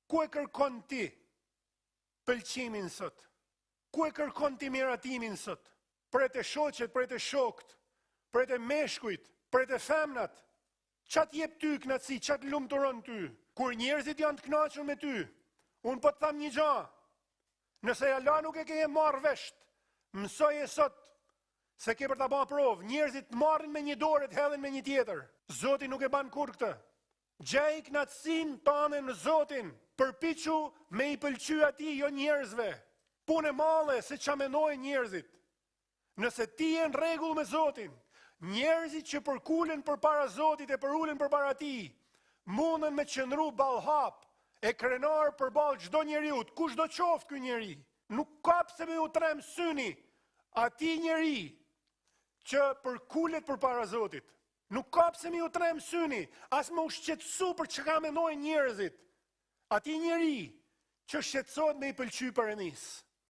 Ku e kërkon ti pëlqimin sot? Ku e kërkon ti miratimin sot? Për e të shoqet, për e të shokt, për e të meshkujt, për e të femnat, qatë jep ty knatësi, qatë lumëturon ty? Kur njerëzit janë të knaqur me ty, unë po të tham një gja, nëse Allah nuk e ke marrë vesht, mësoj e sot, se ke për të ba provë, njerëzit marrin me një dorë, të hedhin me një tjetër. Zoti nuk e ban kur këtë. Gjej knatësin tane në Zotin, përpiqu me i pëlqy ati, jo njerëzve. Punë e male se qa menojnë njerëzit. Nëse ti e në rregull me Zotin, njerëzit që përkulen për para Zotit e përulen për para ti, mundën me qëndru ballhap, e krenar për balë gjdo njeriut, kush do qoftë ky njeri, nuk ka pse me u trem syni, ati njeri që përkulet për para Zotit, nuk ka pse me u trem syni, as me u shqetësu për që ka menojnë njerëzit, ati njeri që shqetësot me i pëlqy Perëndis.